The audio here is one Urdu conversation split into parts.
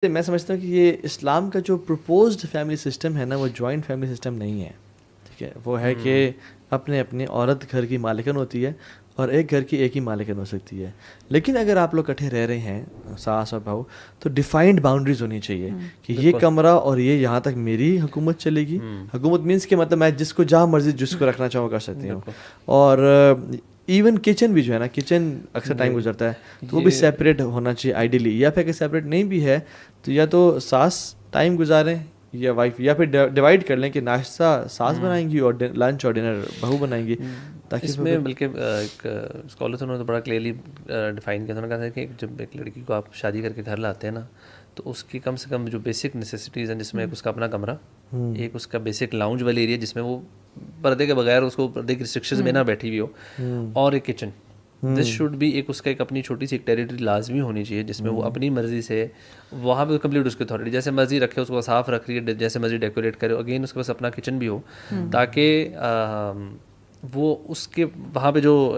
میں سمجھتا ہوں کہ یہ اسلام کا جو پروپوزڈ فیملی سسٹم ہے نا وہ جوائنٹ فیملی سسٹم نہیں ہے. ٹھیک ہے, وہ ہے کہ اپنے عورت گھر کی مالکن ہوتی ہے اور ایک گھر کی ایک ہی مالکن ہو سکتی ہے. لیکن اگر آپ لوگ اکٹھے رہ رہے ہیں ساس اور بہو تو ڈیفائنڈ باؤنڈریز ہونی چاہیے کہ یہ کمرہ اور یہ یہاں تک میری حکومت چلے گی. حکومت مینس کہ مطلب میں جس کو جہاں مرضی جس کو رکھنا چاہوں کر سکتی ہوں. اور ایون کچن بھی جو ہے نا, کچن اکثر ٹائم گزرتا ہے تو وہ بھی سیپریٹ ہونا چاہیے آئیڈیلی. یا پھر اگر سیپریٹ نہیں بھی ہے تو یا تو ساس ٹائم گزاریں یا وائف, یا پھر ڈیوائڈ کر لیں کہ ناشتہ ساس بنائیں گی اور لنچ اور ڈنر بہو بنائیں گی. تاکہ اس میں بلکہ ایک اسکالر انہوں نے بڑا کلیئرلی ڈیفائن کیا. انہوں نے کہا تھا کہ جب ایک لڑکی کو آپ شادی کر کے گھر لاتے ہیں نا تو اس کی کم سے کم جو بیسک نیسیسٹیز ہیں, جس میں ایک اس کا اپنا کمرہ, ایک اس کا بیسک لاؤنج والی ایریا جس میں وہ پردے کے بغیر اس کو پردے کی ریسٹرکشنز میں نہ بیٹھی ہوئی ہو, اور ایک کچن. دس شوڈ بھی ایک اس کا ایک اپنی چھوٹی سی ایک ٹیریٹری لازمی ہونی چاہیے جس میں وہ اپنی مرضی سے وہاں پہ کمپلیٹ اس کی اتھارٹی جیسے مرضی رکھے, اس کو صاف رکھ رہی ہے, جیسے مرضی ڈیکوریٹ کرے. اگین اس کے پاس اپنا کچن بھی ہو تاکہ وہ اس کے وہاں پہ جو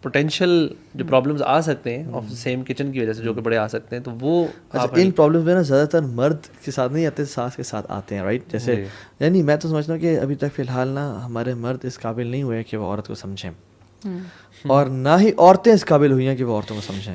پوٹینشیل جو پرابلمز آ سکتے ہیں آف سیم کچن کی وجہ سے جو کہ بڑے آ سکتے ہیں, تو وہ ان پرابلمز میں نا زیادہ تر مرد کے ساتھ نہیں آتے, ساس کے ساتھ آتے ہیں, رائٹ. جیسے یعنی میں تو سمجھتا ہوں کہ ابھی تک فی الحال نا ہمارے مرد اس قابل نہیں ہوئے کہ وہ عورت کو سمجھیں, اور نہ ہی عورتیں اس قابل ہوئی ہیں کہ وہ عورتوں کو سمجھیں.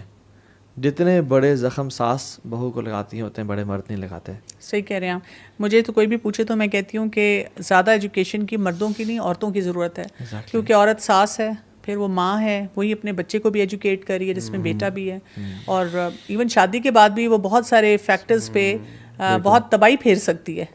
جتنے بڑے زخم ساس بہو کو لگاتی ہیں ہوتے ہیں بڑے مرد نہیں لگاتے. صحیح کہہ رہے ہیں آپ. مجھے تو کوئی بھی پوچھے تو میں کہتی ہوں کہ زیادہ ایجوکیشن کی مردوں کی نہیں عورتوں کی ضرورت ہے. کیونکہ عورت ساس ہے, پھر وہ ماں ہے, وہی اپنے بچے کو بھی ایجوکیٹ کر رہی ہے جس میں بیٹا بھی ہے, اور ایون شادی کے بعد بھی وہ بہت سارے فیکٹرز پہ بہت تباہی پھیر سکتی ہے.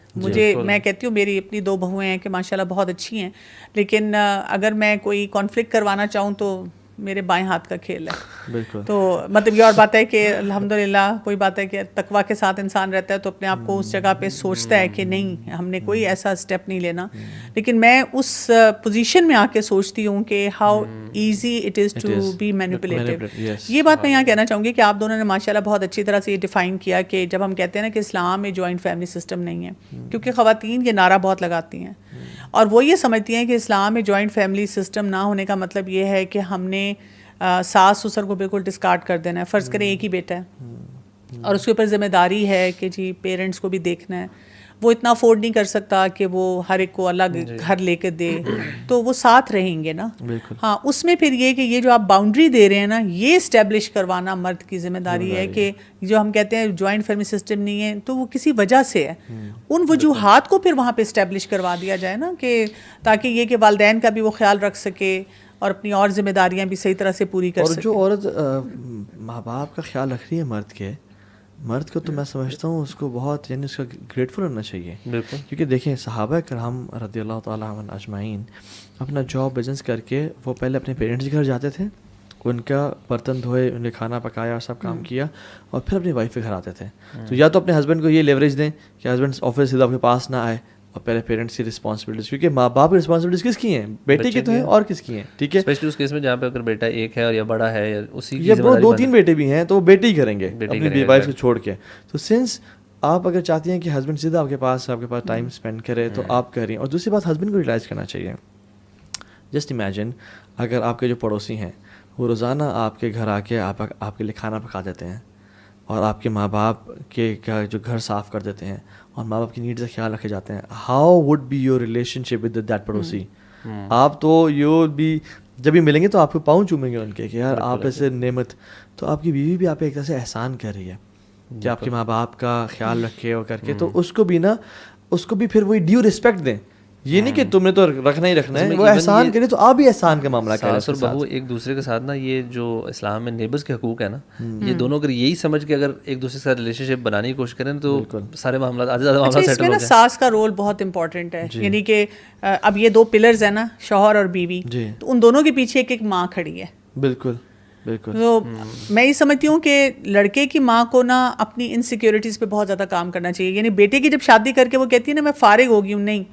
میں کہتی ہوں میری اپنی 2 بہویں ہیں کہ ماشاءاللہ بہت اچھی ہیں, لیکن اگر میں کوئی کانفلکٹ کروانا چاہوں تو میرے بائیں ہاتھ کا کھیل ہے. بالکل. تو مطلب یہ اور بات ہے کہ الحمدللہ کوئی بات ہے کہ تقویٰ کے ساتھ انسان رہتا ہے تو اپنے آپ کو اس جگہ پہ سوچتا ہے کہ نہیں ہم نے کوئی ایسا اسٹیپ نہیں لینا. لیکن میں اس پوزیشن میں آ کے سوچتی ہوں کہ how easy it is to be manipulative. یہ بات میں یہاں کہنا چاہوں گی کہ آپ دونوں نے ماشاءاللہ بہت اچھی طرح سے یہ ڈیفائن کیا کہ جب ہم کہتے ہیں نا کہ اسلام میں جوائنٹ فیملی سسٹم نہیں ہے, کیونکہ خواتین یہ نعرہ بہت لگاتی ہیں اور وہ یہ سمجھتی ہیں کہ اسلام میں جوائنٹ فیملی سسٹم نہ ہونے کا مطلب یہ ہے کہ ہم نے ساس سسر کو بالکل ڈسکارڈ کر دینا ہے. فرض کریں ایک ہی بیٹا ہے اور اس کے اوپر ذمہ داری ہے کہ جی پیرنٹس کو بھی دیکھنا ہے, وہ اتنا افورڈ نہیں کر سکتا کہ وہ ہر ایک کو الگ گھر لے کے دے, تو وہ ساتھ رہیں گے نا. ہاں, اس میں پھر یہ کہ یہ جو آپ باؤنڈری دے رہے ہیں نا, یہ اسٹیبلش کروانا مرد کی ذمہ داری ہے کہ جو ہم کہتے ہیں جوائنٹ فیملی سسٹم نہیں ہے تو وہ کسی وجہ سے ہے. ان وجوہات کو پھر وہاں پہ اسٹیبلش کروا دیا جائے نا, کہ تاکہ یہ کہ والدین کا بھی وہ خیال رکھ سکے اور اپنی اور ذمہ داریاں بھی صحیح طرح سے پوری کر سکے. اور جو عورت ماں باپ کا خیال رکھ رہی ہے مرد کو تو میں سمجھتا ہوں اس کو بہت یعنی اس کا گریٹفل ہونا چاہیے. بالکل. کیونکہ دیکھیں صحابہ کرام رضی اللہ تعالیٰ عنہ اجمعین اپنا جاب بزنس کر کے وہ پہلے اپنے پیرنٹس کے گھر جاتے تھے, ان کا برتن دھوئے, انہیں کھانا پکایا اور سب کام کیا, اور پھر اپنی وائف کے گھر آتے تھے. تو یا تو اپنے ہسبینڈ کو یہ لیوریج دیں کہ ہسبینڈ آفس سے آپ کے پاس نہ آئے, اور پہلے پیرنٹس کی رسپانسبلٹیز, کیونکہ ماں باپ کی رسپانسبلٹیز کس کی ہیں, بیٹے کی تو ہیں اور کس کی ہیں. ٹھیک ہے, اسپیشلی اس کیس میں جہاں پہ اگر بیٹا ایک ہے اور یا بڑا ہے یا اسی کی یا 2-3 بیٹے بھی ہیں تو وہ بیٹے ہی کریں گے اپنی وائف کو چھوڑ کے. تو سنس آپ اگر چاہتی ہیں کہ ہسبینڈ سیدھا آپ کے پاس ٹائم اسپینڈ کرے تو آپ کر رہی ہیں. اور دوسری بات ہسبینڈ کو ریلائز کرنا چاہیے. جسٹ امیجن اگر آپ کے جو پڑوسی ہیں وہ روزانہ آپ کے گھر آ کے آپ کے لیے کھانا پکا دیتے ہیں اور آپ کے ماں باپ کے جو گھر صاف کر دیتے ہیں اور ماں باپ کی نیڈز کا خیال رکھے جاتے ہیں, how would be your relationship with that پڑوسی. آپ تو یو بھی جب بھی ملیں گے تو آپ کو پاؤں چومیں گے ان کے کہ یار آپ ایسے نعمت. تو آپ کی بیوی بھی آپ ایک طرح سے احسان کر رہی ہے کہ آپ کے ماں باپ کا خیال رکھے اور کر کے, تو اس کو بھی پھر وہی ڈیو رسپیکٹ دیں. یہ نہیں کہ تم نے تو رکھنا ہی رکھنا ہے, وہ احسان کرے تو آپ بھی احسان کا معاملہ کریں. ساس اور بہو ایک دوسرے کے ساتھ نا, یہ جو اسلام میں نیبرز کے حقوق ہے نا, یہ دونوں اگر یہی سمجھ کے اگر ایک دوسرے کے ساتھ ریلیشن شپ بنانے کی کوشش کریں تو سارے معاملات آدھے زیادہ معاملات سیٹل ہو جائیں. ساس کا رول بہت امپورٹنٹ ہے, یعنی کہ اب یہ 2 پلرز ہیں نا, شوہر اور بیوی, تو ان دونوں کے پیچھے ایک ماں کھڑی ہے. بالکل. تو میں یہ سمجھتی ہوں کہ لڑکے کی ماں کو نا اپنی انسیکیورٹیز پہ بہت زیادہ کام کرنا چاہیے. یعنی بیٹے کی جب شادی کر کے وہ کہتی ہے نا میں فارغ ہو گئی ہوں, نہیں,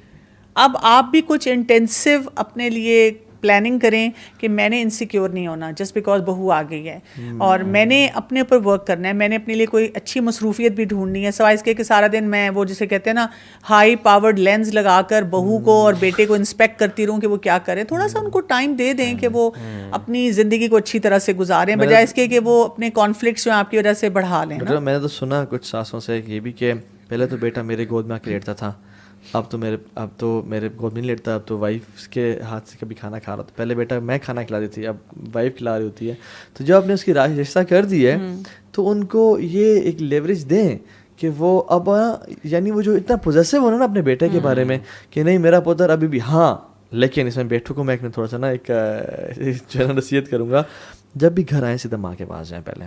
اب آپ بھی کچھ انٹینسو اپنے لیے پلاننگ کریں کہ میں نے انسیکیور نہیں ہونا جسٹ بیکاز بہو آ گئی ہے, اور میں نے اپنے اوپر ورک کرنا ہے, میں نے اپنے لیے کوئی اچھی مصروفیت بھی ڈھونڈنی ہے, سوائے اس کے کہ سارا دن میں وہ جسے کہتے ہیں نا ہائی پاورڈ لینز لگا کر بہو کو اور بیٹے کو انسپیکٹ کرتی رہوں کہ وہ کیا کرے. تھوڑا سا ان کو ٹائم دے دیں کہ وہ اپنی زندگی کو اچھی طرح سے گزاریں, بجائے اس کے کہ وہ اپنے کانفلکٹس جو آپ کی وجہ سے بڑھا لیں. میں نے تو سنا کچھ ساسوں سے یہ بھی کہ پہلے تو بیٹا میرے گود میں آ کے لیٹتا تھا, اب تو میرے گود میں نہیں لیٹتا, اب تو وائف کے ہاتھ سے کبھی کھانا کھا رہا تھا. پہلے بیٹا میں کھانا کھلاتی تھی, اب وائف کھلا رہی ہوتی ہے. تو جب آپ نے اس کی رشتہ کر دی ہے تو ان کو یہ ایک لیوریج دیں کہ وہ اب یعنی وہ جو اتنا پوزیسو ہونا نا اپنے بیٹے کے بارے میں کہ نہیں میرا پوتر ابھی بھی, ہاں لیکن اس میں بیٹوں کو میں تھوڑا سا نا ایک جو ہے نا نصیحت کروں گا, جب بھی گھر آئیں سیدھا ماں کے پاس جائیں, پہلے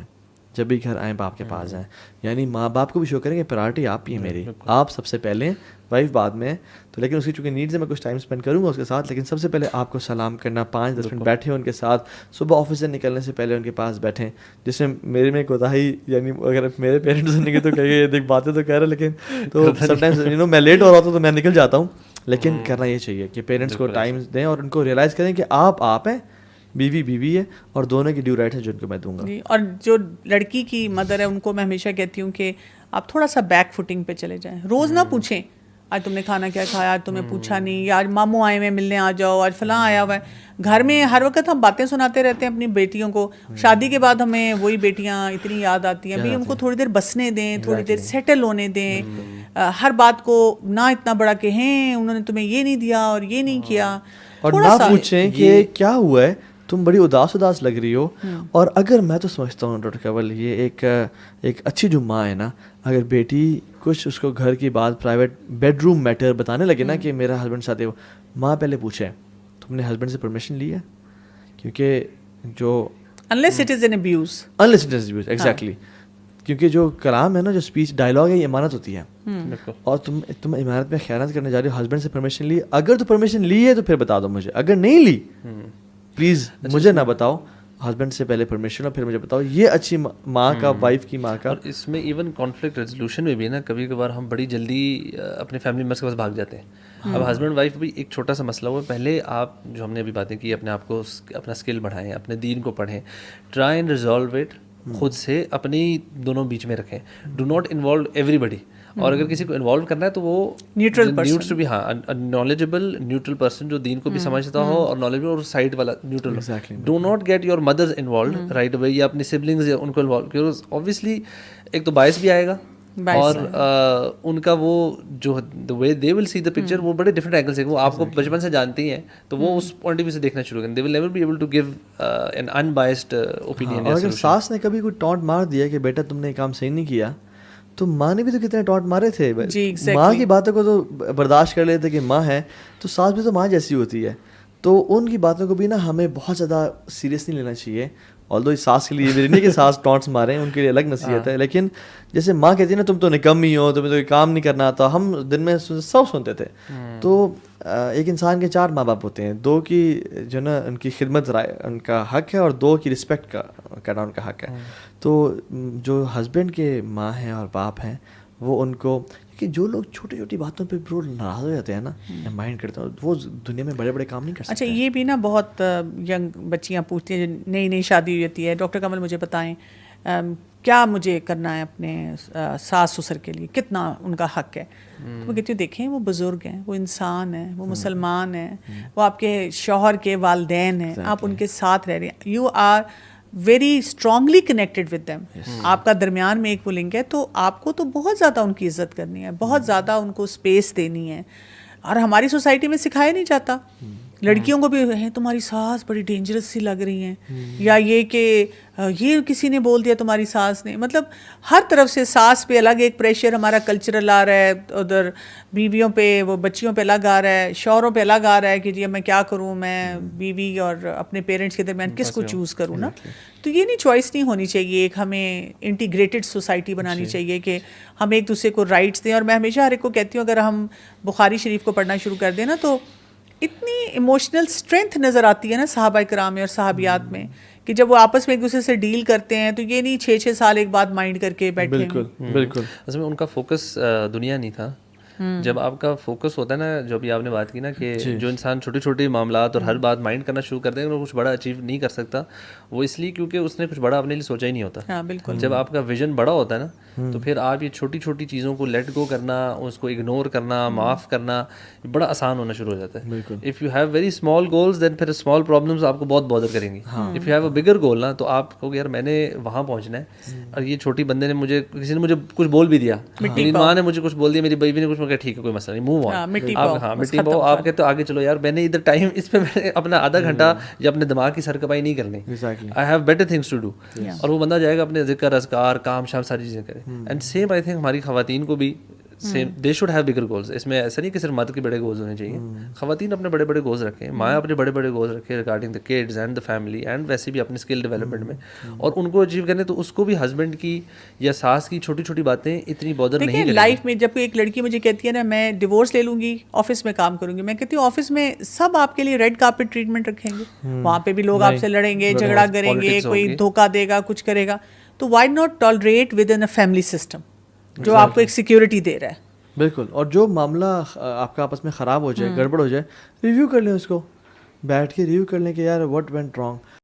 جب بھی گھر آئیں باپ کے پاس جائیں. یعنی ماں باپ کو بھی شو کریں کہ پرائرٹی آپ ہی ہے میری, آپ سب سے پہلے, وائف بعد میں. تو لیکن اس کی چونکہ نیڈز ہے, میں کچھ ٹائم اسپینڈ کروں گا اس کے ساتھ, لیکن سب سے پہلے آپ کو سلام کرنا, 5-10 منٹ بیٹھے ان کے ساتھ, صبح آفس سے نکلنے سے پہلے ان کے پاس بیٹھیں. جس میں میرے میں کوتاہی, یعنی اگر میرے پیرنٹس سنیں گے تو کہیں گے دیکھ باتیں تو کہہ رہے, لیکن تو سم ٹائمز میں لیٹ ہو رہا ہوں تو میں نکل جاتا ہوں. لیکن کرنا یہ چاہیے کہ پیرنٹس کو ٹائم دیں اور ان کو ریئلائز کریں کہ آپ ہیں, بیوی ہے, اور دونوں کی ڈیو رائٹ ہے جو ان کو میں دوں گا. اور جو لڑکی کی مدر ہے ان کو میں ہمیشہ کہتی ہوں کہ آپ تھوڑا سا بیک فوٹنگ پہ چلے جائیں. روز نہ پوچھیں آج تم نے کھانا کیا کھایا, آج تمہیں پوچھا نہیں, یا آج ماموں آئے ہوئے ملنے آ جاؤ, آج فلاں آیا ہوا ہے. گھر میں ہر وقت ہم باتیں سناتے رہتے ہیں اپنی بیٹیوں کو, شادی کے بعد ہمیں وہی بیٹیاں اتنی یاد آتی ہیں. بھائی ان کو تھوڑی دیر بسنے دیں, تھوڑی دیر سیٹل ہونے دیں. ہر بات کو نہ اتنا بڑا کہیں انہوں نے تمہیں یہ نہیں دیا اور یہ نہیں کیا, اور نہ پوچھیں کہ کیا ہوا ہے, تم بڑی اداس لگ رہی ہو. اور اگر میں تو سمجھتا ہوں ڈاکٹر کنول, یہ ایک اچھی جو ماں ہے نا, اگر بیٹی کچھ اس کو گھر کی بات پرائیویٹ بیڈ روم میٹر بتانے لگے نا کہ میرا ہسبینڈ ساتھ ہے, ماں پہلے پوچھے تم نے ہسبینڈ سے پرمیشن لی ہے, کیونکہ جو unless it is an abuse, exactly, کیونکہ جو کلام ہے نا, جو اسپیچ ڈائلاگ ہے, یہ امانت ہوتی ہے. اور تم امانت میں خیانت کرنے جا رہی ہو. ہسبینڈ سے پرمیشن لی, اگر تو پرمیشن لی ہے تو پھر بتا دو مجھے, اگر نہیں لی پلیز مجھے نہ بتاؤ, ہسبینڈ سے پہلے پرمیشن اور پھر مجھے بتاؤ. یہ اچھی ماں کا, وائف کی ماں کا. اور اس میں ایون کانفلکٹ ریزولوشن میں بھی نا, کبھی کبھار ہم بڑی جلدی اپنے فیملی ممبرس کے پاس بھاگ جاتے ہیں. اب ہسبینڈ وائف بھی ایک چھوٹا سا مسئلہ ہوا, پہلے آپ جو ہم نے ابھی باتیں کی, اپنے آپ کو اپنا اسکل بڑھائیں, اپنے دین کو پڑھیں, ٹرائی اینڈ ریزالو اٹ خود سے, اپنی دونوں بیچ میں رکھیں. ڈو ناٹ انوالو ایوری بڈی, اور اگر کسی کو انوالو کرنا ہے تو وہ نیوٹرل پرسن بھی, ہاں نالجبل نیوٹرل پرسن جو دین کو بھی سمجھتا ہو اور نالجبل, اور سائڈ والا neutral. Do not get your mothers involved right away, یا اپنی سبلنگز یا ان کو انوالو, کیونکہ اوبیسلی ایک تو باعث بھی آئے گا, اور ان کا وہ جو the way they will see the picture وہ بڑے ڈفرینٹ اینگل سے, وہ آپ کو بچپن سے جانتی ہیں تو وہ اس پوائنٹ آف ویو سے دیکھنا شروع کریں. they will never be able to give an unbiased opinion. اور اگر ساس نے کبھی کوئی ٹونٹ مار دیا کہ بیٹا تم نے یہ کام صحیح نہیں کیا, تو ماں نے بھی تو کتنے ٹونٹ مارے تھے. ماں کی باتوں کو تو برداشت کر لیتے کہ ماں ہے, تو ساس بھی تو ماں جیسی ہوتی ہے, تو ان کی باتوں کو بھی نا ہمیں بہت زیادہ سیریس نہیں لینا چاہیے. آلدو ساس کے لیے نہیں کہ ساس ٹونٹس ماریں, ان کے لیے الگ نصیحت ہے, لیکن جیسے ماں کہتی ہے نا تم تو نکمی ہو, تمہیں تو کوئی کام نہیں کرنا آتا, ہم دن میں سب سنتے تھے. تو ایک انسان کے 4 ماں باپ ہوتے ہیں, 2 کی جو نا ان کی خدمت ان کا حق ہے, اور 2 کی رسپیکٹ کرنا ان کا حق ہے. تو جو ہسبینڈ کے ماں ہیں اور باپ ہیں, وہ ان کو, کہ جو لوگ چھوٹی چھوٹی باتوں پہ برو ناراض ہو جاتے ہیں نا, مائنڈ کرتے ہیں, وہ دنیا میں بڑے بڑے کام نہیں کر سکتے. اچھا, یہ بھی نا بہت ینگ بچیاں پوچھتی ہیں جو نئی شادی ہوئی ہوتی ہے, ڈاکٹر کنول مجھے بتائیں کیا مجھے کرنا ہے اپنے ساس سسر کے لیے, کتنا ان کا حق ہے. تو میں کہتی ہوں دیکھیں وہ بزرگ ہیں, وہ انسان ہیں, وہ مسلمان ہیں, وہ آپ کے شوہر کے والدین ہیں, آپ ان کے ساتھ رہ رہے ہیں, you are very strongly connected with them. آپ کا درمیان میں ایک وہ لنک ہے, تو آپ کو تو بہت زیادہ ان کی عزت کرنی ہے, بہت زیادہ ان کو اسپیس دینی ہے. اور ہماری سوسائٹی میں سکھایا نہیں جاتا. لڑکیوں کو بھی ہے تمہاری ساس بڑی ڈینجرس سی لگ رہی ہیں, یا یہ کہ یہ کسی نے بول دیا تمہاری ساس نے, مطلب ہر طرف سے ساس پہ الگ ایک پریشر ہمارا کلچرل آ رہا ہے, ادھر بیویوں پہ وہ بچیوں پہ الگ آ رہا ہے, شوہروں پہ الگ آ رہا ہے کہ جی میں کیا کروں, میں بیوی اور اپنے پیرنٹس کے درمیان کس کو چوز کروں نا. تو یہ نہیں چوائس نہیں ہونی چاہیے, ایک ہمیں انٹیگریٹڈ سوسائٹی بنانی چاہیے کہ ہم ایک دوسرے کو رائٹس دیں. اور میں ہمیشہ ہر ایک کو کہتی ہوں اگر ہم بخاری شریف کو پڑھنا شروع کر دیں نا, تو اتنی ایموشنل اسٹرینتھ نظر آتی ہے نا صحابہ کرام میں اور صحابیات میں, کہ جب وہ آپس میں ایک دوسرے سے ڈیل کرتے ہیں تو یہ نہیں 6 سال ایک بات مائنڈ کر کے بیٹھے. بالکل بالکل. اصل میں ان کا فوکس دنیا نہیں تھا, جب آپ کا فوکس ہوتا ہے نا, جو ابھی آپ نے بات کی نا کہ جو انسان چھوٹی چھوٹی معاملات اور ہر بات مائنڈ کرنا شروع کر دیں گے, وہ کچھ بڑا اچیو نہیں کر سکتا. وہ اس لیے کیونکہ اس نے کچھ بڑا اپنے لیے سوچا ہی نہیں ہوتا. بالکل. جب آپ کا ویژن بڑا ہوتا ہے نا, تو پھر آپ یہ چھوٹی چھوٹی چیزوں کو لیٹ گو کرنا, اس کو اگنور کرنا, معاف کرنا بڑا آسان ہونا شروع ہو جاتا ہے. If you have very small goals then پھر اسمال پرابلمز آپ کو بہت بادر کریں گی. If you have a bigger goal نا, تو آپ کو یار میں نے وہاں پہنچنا ہے, اور یہ چھوٹی بندے نے مجھے, کسی نے مجھے کچھ بول بھی دیا, میری ماں نے مجھے کچھ بول دیا, میری بیوی نے کچھ, میں کہا ٹھیک ہے کوئی مسئلہ نہیں, موو آن. آپ ہاں مٹی پاؤ, آپ کہتے ہو آگے چلو یار, میں نے ادھر ٹائم اس پہ میں نے اپنا آدھا گھنٹہ یا اپنے دماغ کی سرکپائی نہیں کرنی. I have better things to do. اور وہ بندہ جائے گا اپنے ذکر اذکار کام شام ساری چیزیں کرے. اینڈ سیم آئی تھنک ہماری خواتین کو بھی same, they should have bigger goals. اس میں ایسا نہیں کہ صرف مرد کے بڑے گولز ہونے چاہیے, خواتین اپنے بڑے بڑے گولز رکھیں, مائیں اپنے بڑے بڑے گولز رکھیں regarding the kids and the family, and ویسے بھی اپنے اسکل ڈیولپمنٹ میں, اور ان کو اچیو کرنے. تو اس کو بھی ہسبینڈ کی یا ساس کی چھوٹی چھوٹی باتیں اتنی بادر نہیں کریں. لائف میں جب کوئی ایک لڑکی مجھے کہتی ہے نا میں ڈیورس لے لوں گی, آفس میں کام کروں گی, میں کہتی ہوں آفس میں سب آپ کے لیے ریڈ کارپیٹ ٹریٹمنٹ رکھیں گے, وہاں پہ بھی لوگ آپ سے لڑیں گے, جھگڑا کریں گے, کوئی دھوکہ دے گا, کچھ کرے گا. تو why not tolerate with in a family system جو آپ کو ایک سیکورٹی دے رہا ہے. بالکل. اور جو معاملہ آپ کا آپس میں خراب ہو جائے, گڑبڑ ہو جائے, ریویو کر لیں اس کو, بیٹھ کے ریویو کر لیں کہ یار واٹ وینٹ رانگ.